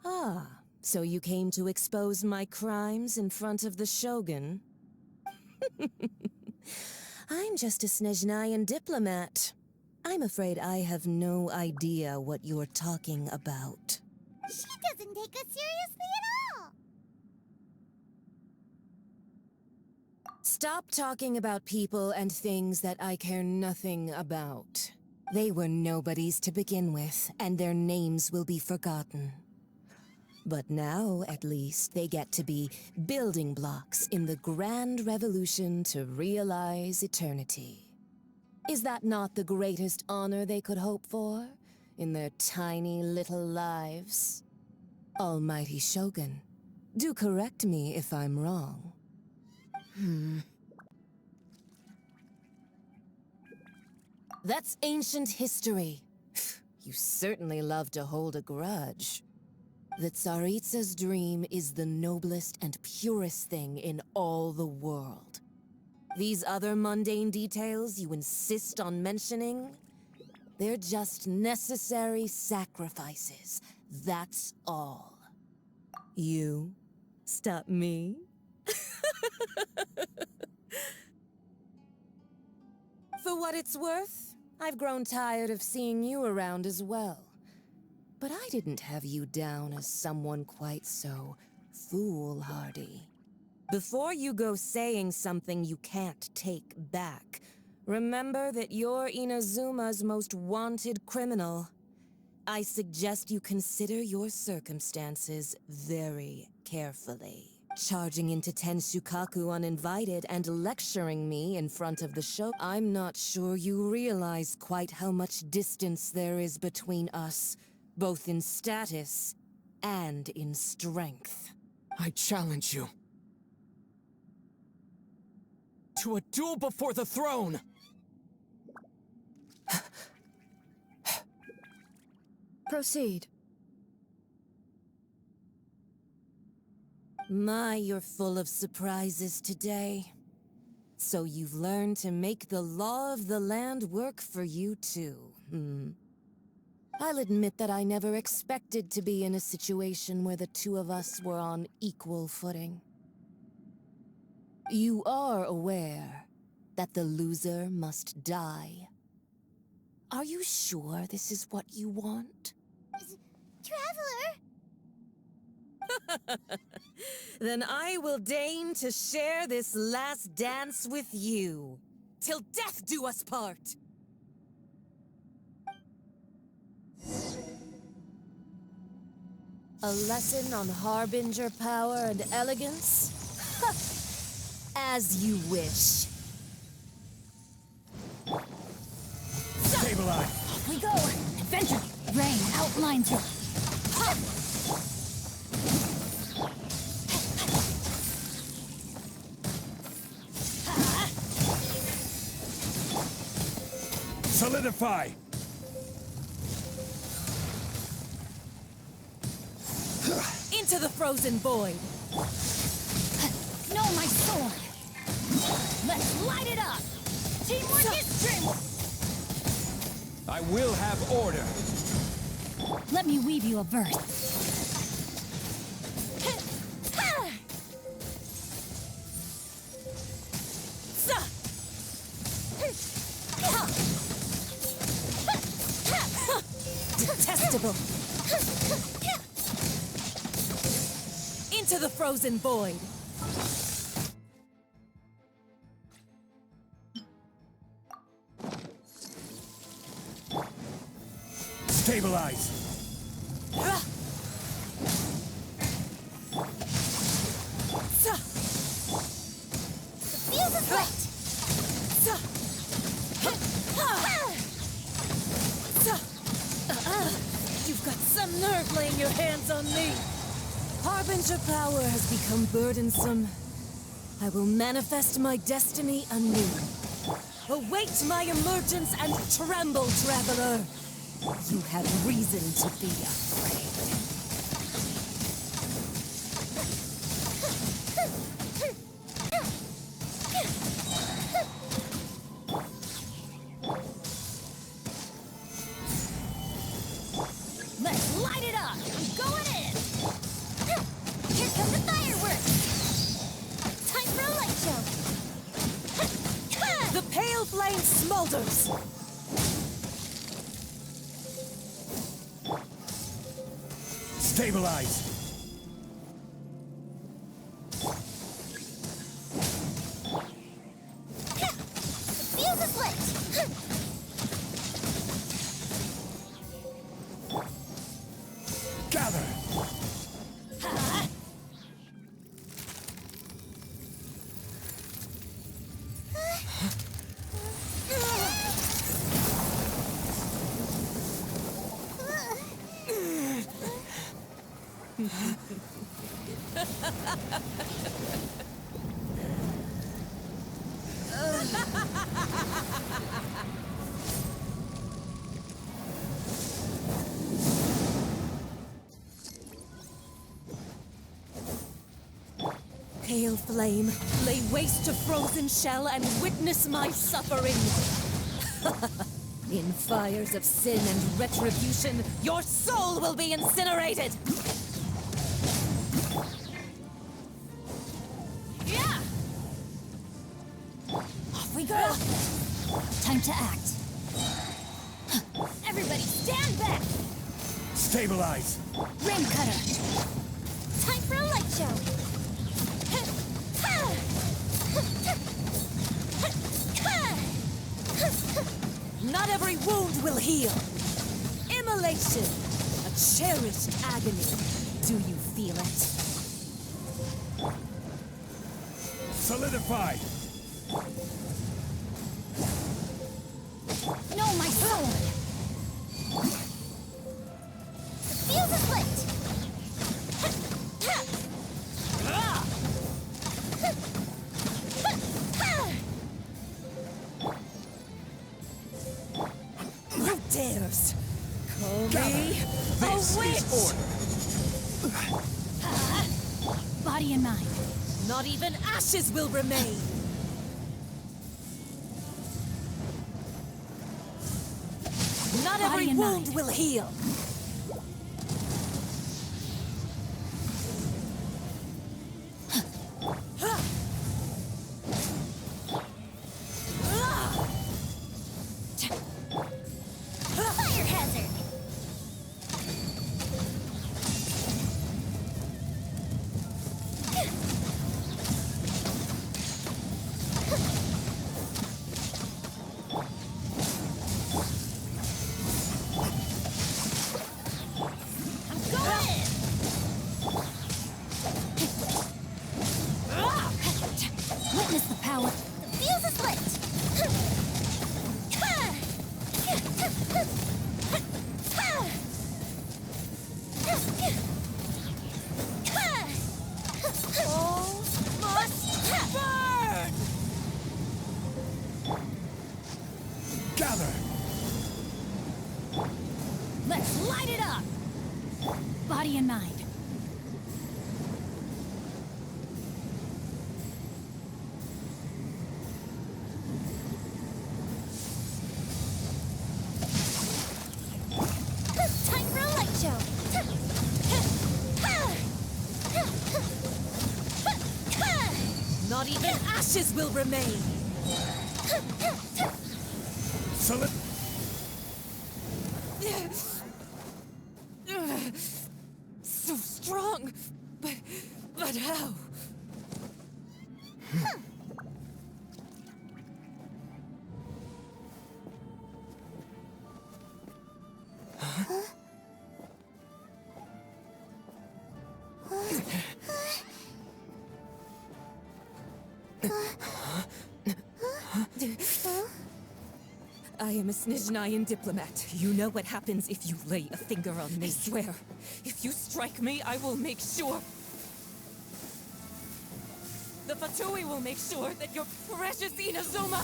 Ah, so you came to expose my crimes in front of the Shogun? I'm just a Snezhnayan diplomat. I'm afraid I have no idea what you're talking about. She doesn't take us seriously at all! Stop talking about people and things that I care nothing about. They were nobodies to begin with, and their names will be forgotten. But now, at least, they get to be building blocks in the grand revolution to realize eternity. Is that not the greatest honor they could hope for in their tiny little lives? Almighty Shogun, do correct me if I'm wrong. That's ancient history. You certainly love to hold a grudge. The Tsaritsa's dream is the noblest and purest thing in all the world. These other mundane details you insist on mentioning, they're just necessary sacrifices. That's all. You stop me? For what it's worth, I've grown tired of seeing you around as well. But I didn't have you down as someone quite so foolhardy. Before you go saying something you can't take back, remember that you're Inazuma's most wanted criminal. I suggest you consider your circumstances very carefully. Charging into Tenshukaku uninvited and lecturing me in front of the show, I'm not sure you realize quite how much distance there is between us, both in status and in strength. I challenge you to a duel before the throne! Proceed. My, you're full of surprises today. So you've learned to make the law of the land work for you too, I'll admit that I never expected to be in a situation where the two of us were on equal footing. You are aware that the loser must die. Are you sure this is what you want? Traveler! Then I will deign to share this last dance with you. Till death do us part! A lesson on Harbinger power and elegance? As you wish. Stabilize! Off we go! Adventure! Rain outlines your... Solidify! Into the frozen void! Know my sword! Let's light it up! Teamwork is strength! I will have order! Let me weave you a verse. Detestable! Into the frozen void! Stabilize! Feels a threat! You've got some nerve laying your hands on me! Harbinger power has become burdensome. I will manifest my destiny anew. Await my emergence and tremble, traveler! You have reason to be afraid. Let's light it up! I'm going in! balders! Stabilize! Fuse is lit! Gather! Pale flame, lay waste to frozen shell and witness my suffering. In fires of sin and retribution, your soul will be incinerated! Yeah! Off we go! Time to act. Everybody stand back! Stabilize! Rain cutter! Time for a light show! Not every wound will heal. Immolation, a cherished agony. Do you feel it? Solidify! No, my sword! The fuse is lit! Who dares call Gather. me a This witch? is order! Body and mind. Not even ashes will remain. Not every and wound mind. will heal. Fire hazard! I'm going! Witness the power. The fuse is lit! All must burn! Gather! Let's light it up! Body and mind. Time for a light show! Not even ashes will remain. Solid... So strong, but how? I am a Snizhnayan diplomat. You know what happens if you lay a finger on me. I swear, if you strike me, I will make sure. The Fatui will make sure that your precious Inazuma...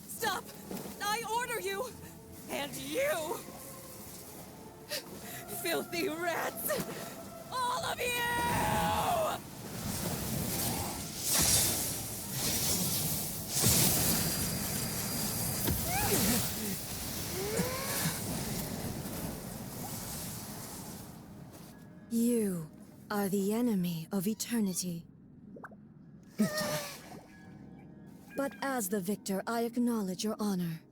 Stop! I order you! And you! Filthy rats! All of you! You are the enemy of eternity. But as the victor, I acknowledge your honor.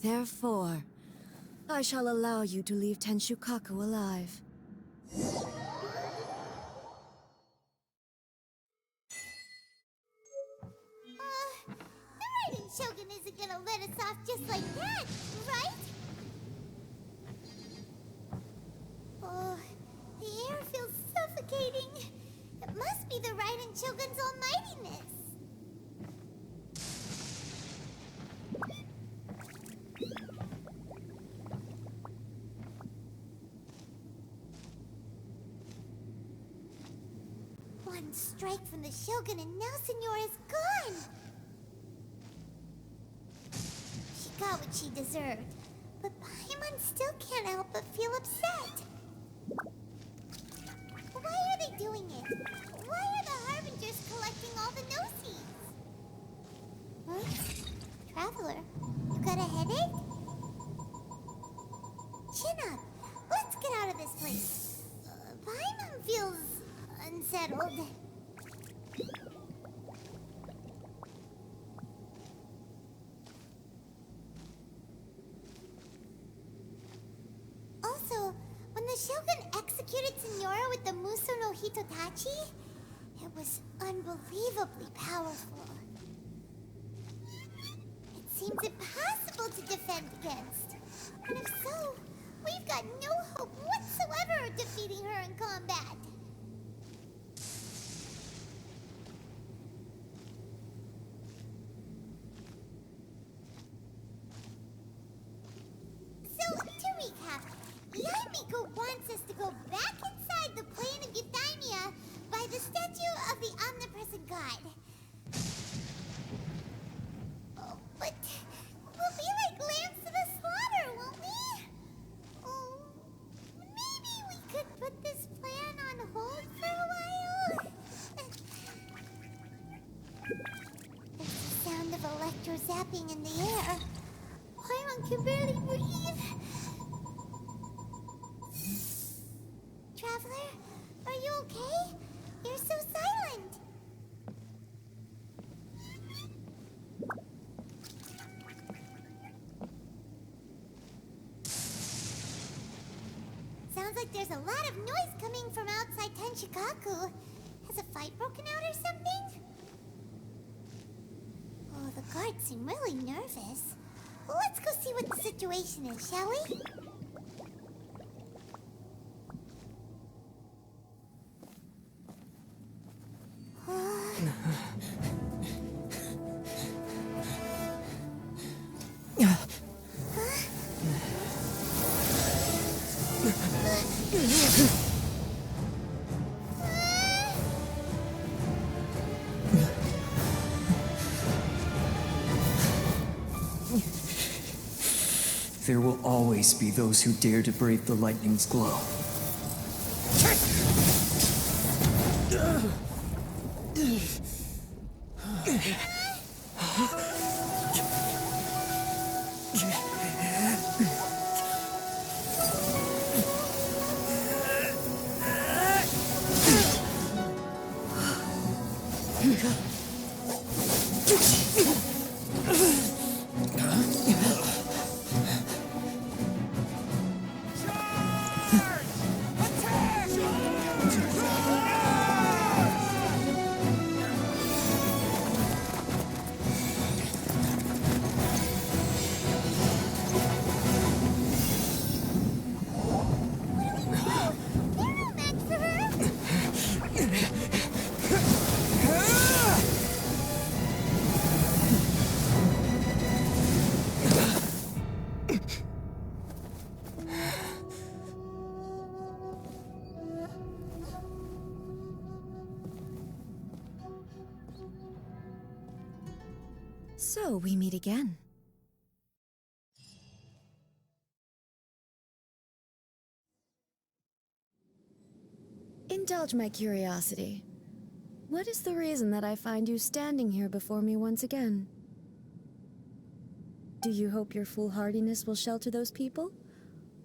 Therefore, I shall allow you to leave Tenshukaku alive. The Raiden Shogun isn't gonna let us off just like that, right? Oh, the air feels suffocating. It must be the Raiden Shogun's almightiness. One strike from the Shogun and now Signora's gone. She got what she deserved, but Paimon still can't help but feel upset. Why are they doing it? Why are the Harbingers collecting all the no-seeds? Huh? Traveler, you got a headache? Chin up. Let's get out of this place. Paimon feels unsettled. Also, when the Shogun executed Signora with the Muso no Hitotachi, it was unbelievably powerful. It seems impossible to defend against. And if so, we've got no hope whatsoever of defeating her in combat. So, to recap, Yaimiko wants us to go back inside the plane of Euthymia by the statue of the Omnipresent God. Oh, but we'll be like lambs to the slaughter, won't we? Oh, maybe we could put this plan on hold for a while? There's the sound of electro-zapping in the air. Paimon can barely breathe. Traveler, are you okay? You're so silent. Sounds like there's a lot of noise coming from outside Tenshukaku. Has a fight broken out or something? Oh, the guards seem really nervous. Let's go see what the situation is, shall we? There will always be those who dare to brave the lightning's glow. So we meet again. Indulge my curiosity. What is the reason that I find you standing here before me once again? Do you hope your foolhardiness will shelter those people?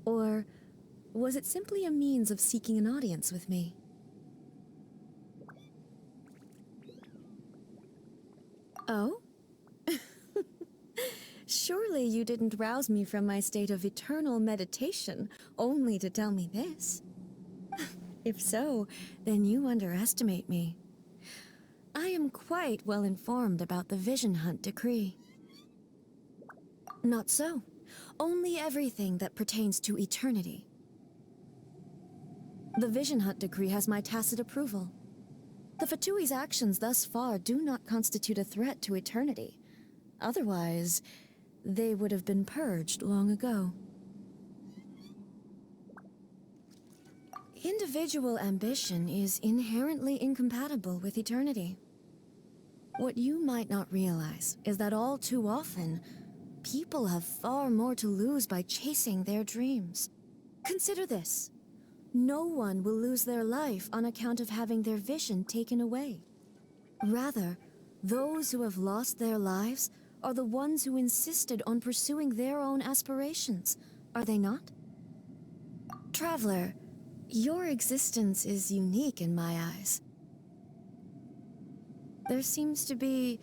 Or was it simply a means of seeking an audience with me? Oh? Surely you didn't rouse me from my state of eternal meditation only to tell me this. If so, then you underestimate me. I am quite well informed about the Vision Hunt decree. Not so. Only everything that pertains to eternity. The Vision Hunt decree has my tacit approval. The Fatui's actions thus far do not constitute a threat to eternity. Otherwise, they would have been purged long ago. Individual ambition is inherently incompatible with eternity. What you might not realize is that all too often, people have far more to lose by chasing their dreams. Consider this. No one will lose their life on account of having their vision taken away. Rather, those who have lost their lives are the ones who insisted on pursuing their own aspirations, are they not? Traveler, your existence is unique in my eyes. There seems to be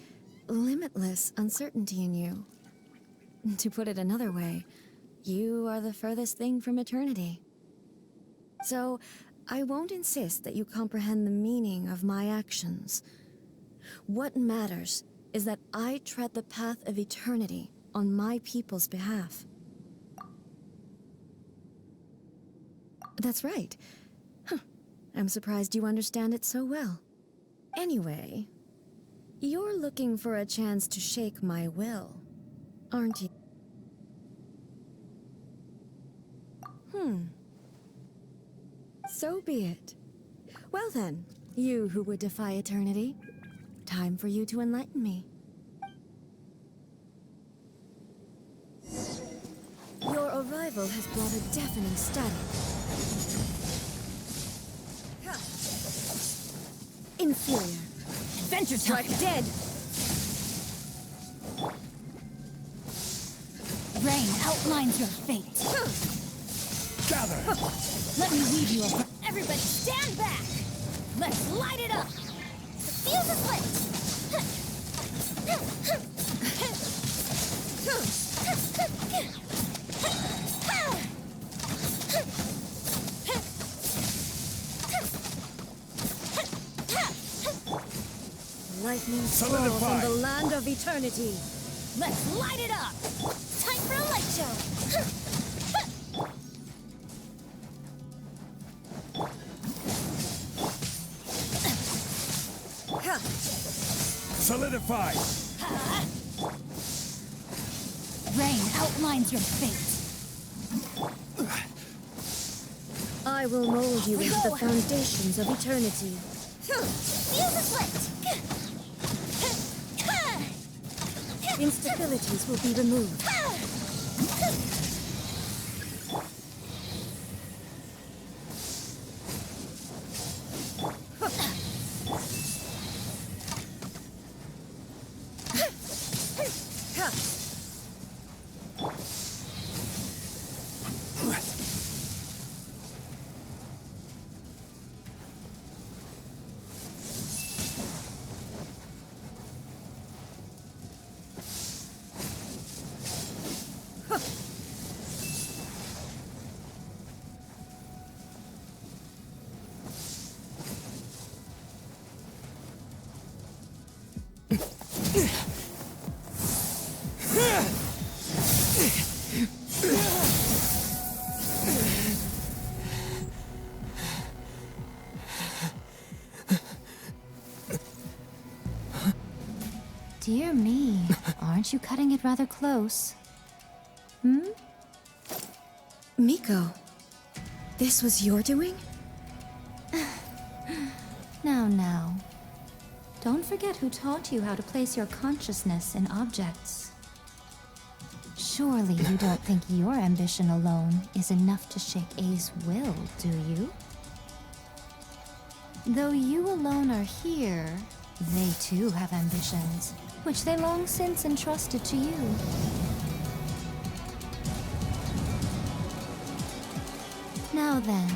limitless uncertainty in you. To put it another way, you are the furthest thing from eternity. So, I won't insist that you comprehend the meaning of my actions. What matters is that I tread the path of eternity on my people's behalf. That's right. Huh. I'm surprised you understand it so well. Anyway, you're looking for a chance to shake my will, aren't you? So be it. Well then, you who would defy eternity, time for you to enlighten me. Your arrival has brought a deafening static. Inferior. Adventure time! Strike dead! Rain outlines your fate. Gather! Let me lead you over. Everybody stand back! Let's light it up! The fuse is Lightning falls Solidify. on the land of eternity. Let's light it up! time for a light show. Solidify! Rain outlines your fate. I will mold you into the foundations of eternity. Fuse is lit. Instabilities will be removed. Dear me, aren't you cutting it rather close? Miko, this was your doing? Now. Don't forget who taught you how to place your consciousness in objects. Surely you don't think your ambition alone is enough to shake A's will, do you? Though you alone are here, they too have ambitions, which they long since entrusted to you. Now then,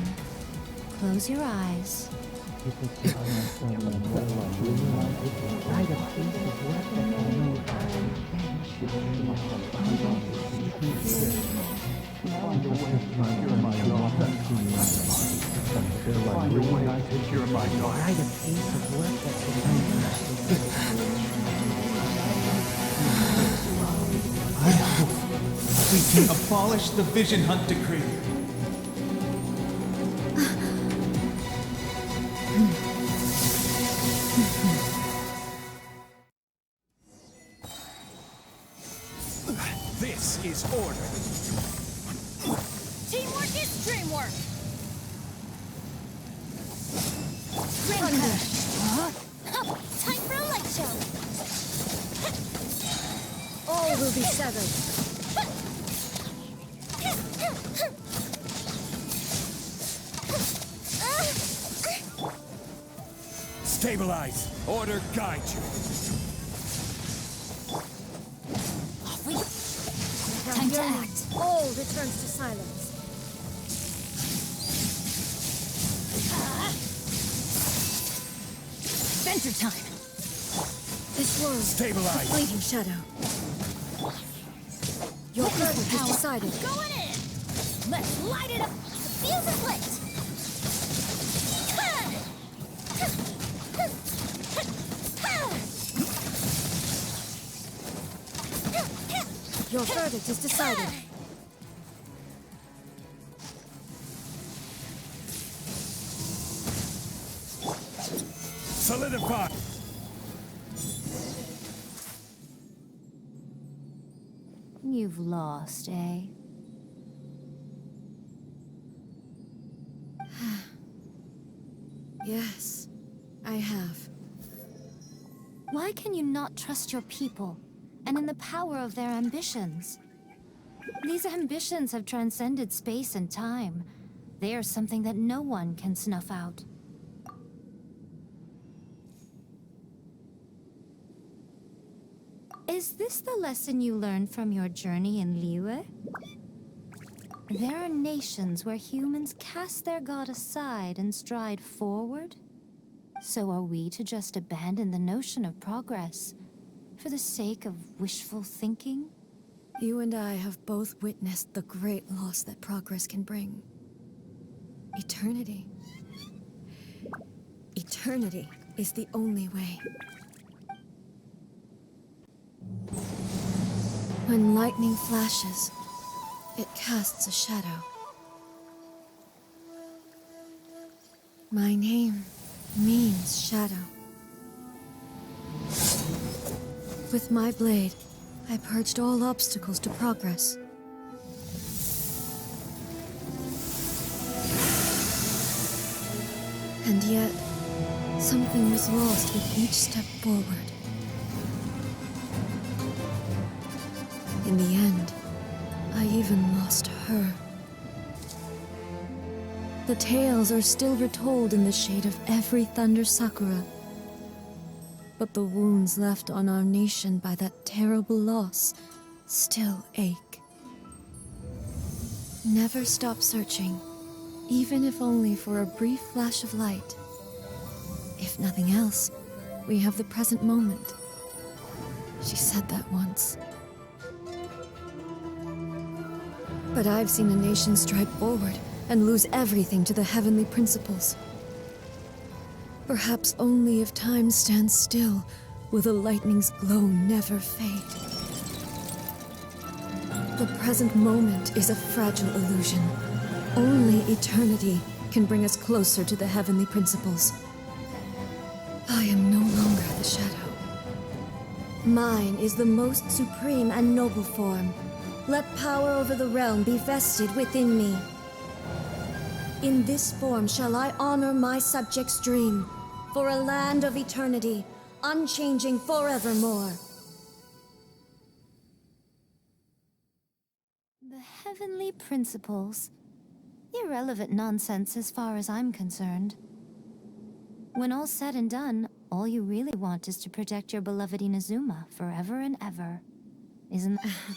close your eyes We can abolish the Vision Hunt Decree. This is order. Teamwork is dreamwork! Time for a light show! All will be severed. Stabilize. Order guide you. Off we go! Time to act! All returns to silence. Venture time! This world, Stabilize. a fleeting shadow. Your verdict is decided. Going in! Let's light it up! The fuse is lit! Your verdict is decided. Solidify. You've lost, eh? Yes, I have. Why can you not trust your people, and in the power of their ambitions? These ambitions have transcended space and time. They are something that no one can snuff out. Is this the lesson you learned from your journey in Liyue? There are nations where humans cast their god aside and stride forward. So are we to just abandon the notion of progress for the sake of wishful thinking? You and I have both witnessed the great loss that progress can bring. Eternity. Eternity is the only way. When lightning flashes, it casts a shadow. My name means shadow. With my blade, I purged all obstacles to progress. And yet, something was lost with each step forward. In the end, I even lost her. The tales are still retold in the shade of every Thunder Sakura. But the wounds left on our nation by that terrible loss still ache. Never stop searching, even if only for a brief flash of light. If nothing else, we have the present moment. She said that once. But I've seen a nation stride forward and lose everything to the heavenly principles. Perhaps only if time stands still will the lightning's glow never fade. The present moment is a fragile illusion. Only eternity can bring us closer to the heavenly principles. I am no longer the shadow. Mine is the most supreme and noble form. Let power over the realm be vested within me. In this form shall I honor my subjects' dream, for a land of eternity, unchanging forevermore. The heavenly principles? Irrelevant nonsense as far as I'm concerned. When all's said and done, all you really want is to protect your beloved Inazuma forever and ever. Isn't that...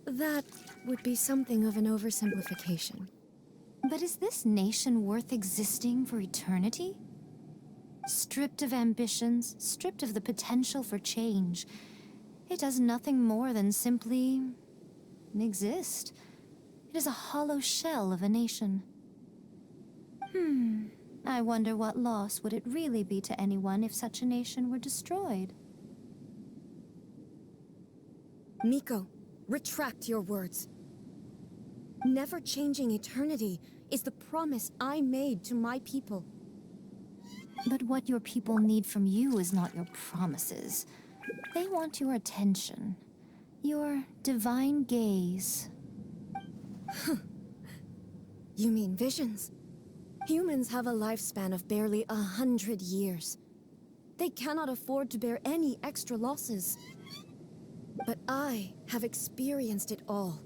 That would be something of an oversimplification. But is this nation worth existing for eternity? Stripped of ambitions, stripped of the potential for change, it does nothing more than simply exist. It is a hollow shell of a nation. I wonder what loss would it really be to anyone if such a nation were destroyed? Miko, retract your words. Never changing eternity is the promise I made to my people. But what your people need from you is not your promises. They want your attention, your divine gaze. You mean visions? Humans have a lifespan of barely 100 years. They cannot afford to bear any extra losses. But I have experienced it all.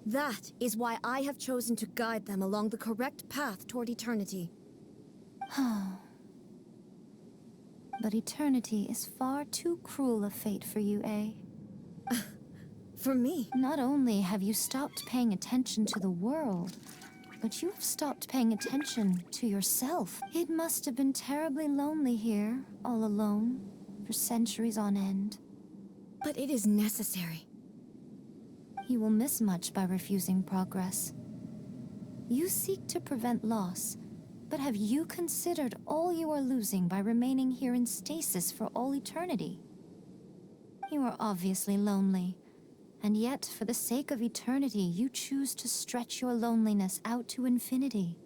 That is why I have chosen to guide them along the correct path toward eternity. But eternity is far too cruel a fate for you, eh? For me? Not only have you stopped paying attention to the world, but you have stopped paying attention to yourself. It must have been terribly lonely here, all alone, for centuries on end. But it is necessary. You will miss much by refusing progress. You seek to prevent loss, but have you considered all you are losing by remaining here in stasis for all eternity? You are obviously lonely, and yet for the sake of eternity, you choose to stretch your loneliness out to infinity.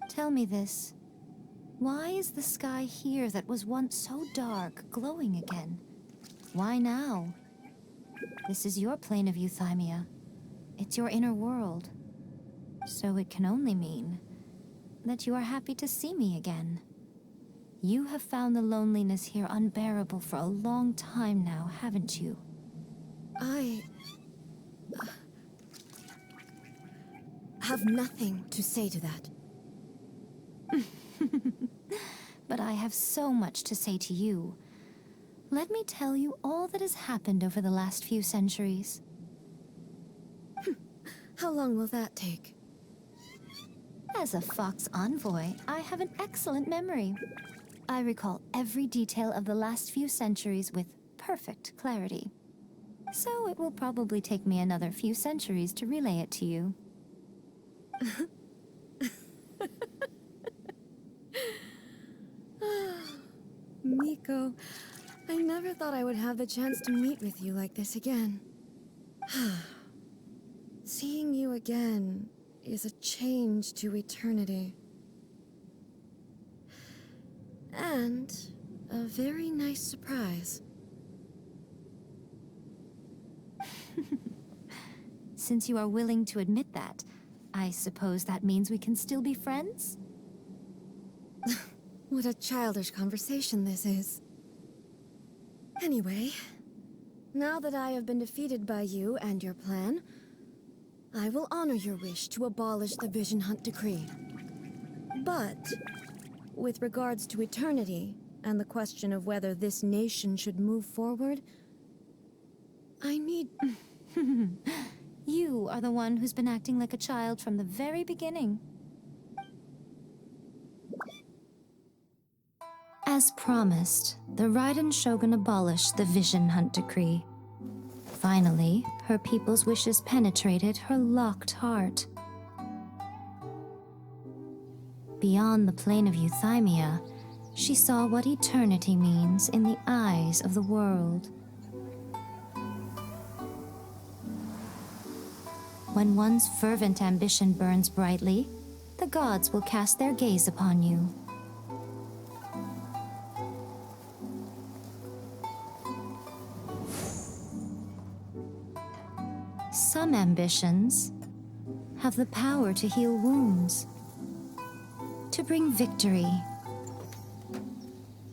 Tell me this. Why is the sky here that was once so dark glowing again? Why now? This is your plane of euthymia. It's your inner world. So it can only mean that you are happy to see me again. You have found the loneliness here unbearable for a long time now, haven't you? I have nothing to say to that. But I have so much to say to you. Let me tell you all that has happened over the last few centuries. How long will that take? As a Fox envoy, I have an excellent memory. I recall every detail of the last few centuries with perfect clarity. So it will probably take me another few centuries to relay it to you. Miko, I never thought I would have the chance to meet with you like this again. Seeing you again is a change to eternity. And a very nice surprise. Since you are willing to admit that, I suppose that means we can still be friends? What a childish conversation this is. Anyway, now that I have been defeated by you and your plan, I will honor your wish to abolish the Vision Hunt Decree. But, with regards to eternity, and the question of whether this nation should move forward, I need... You are the one who's been acting like a child from the very beginning. As promised, the Raiden Shogun abolished the Vision Hunt Decree. Finally, her people's wishes penetrated her locked heart. Beyond the plane of euthymia, she saw what eternity means in the eyes of the world. When one's fervent ambition burns brightly, the gods will cast their gaze upon you. Some ambitions have the power to heal wounds, to bring victory,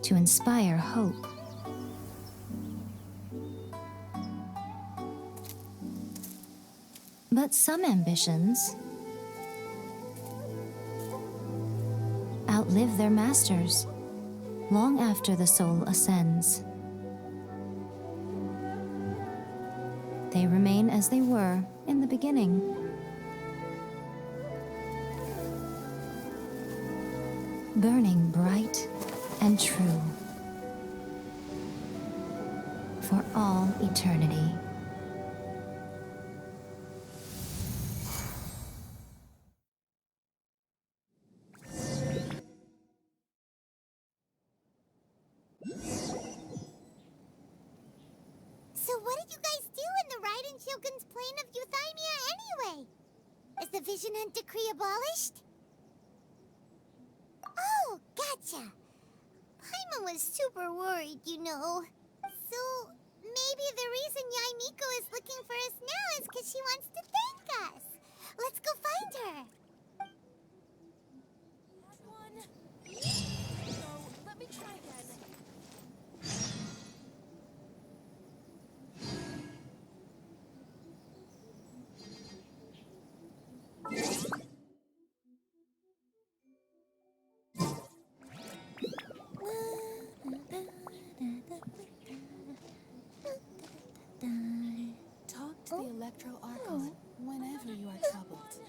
to inspire hope. But some ambitions outlive their masters long after the soul ascends. They remain as they were in the beginning. burning bright and true for all eternity. So what did you guys do in the Raiden Shogun's plane of Euthymia anyway? Is the Vision Hunt decree abolished? Oh, gotcha. Paimon was super worried, you know. So maybe the reason Yaimiko is looking for us now is because she wants to thank us. Let's go find her. Let me try again. Talk to the Electro Archon whenever you are troubled.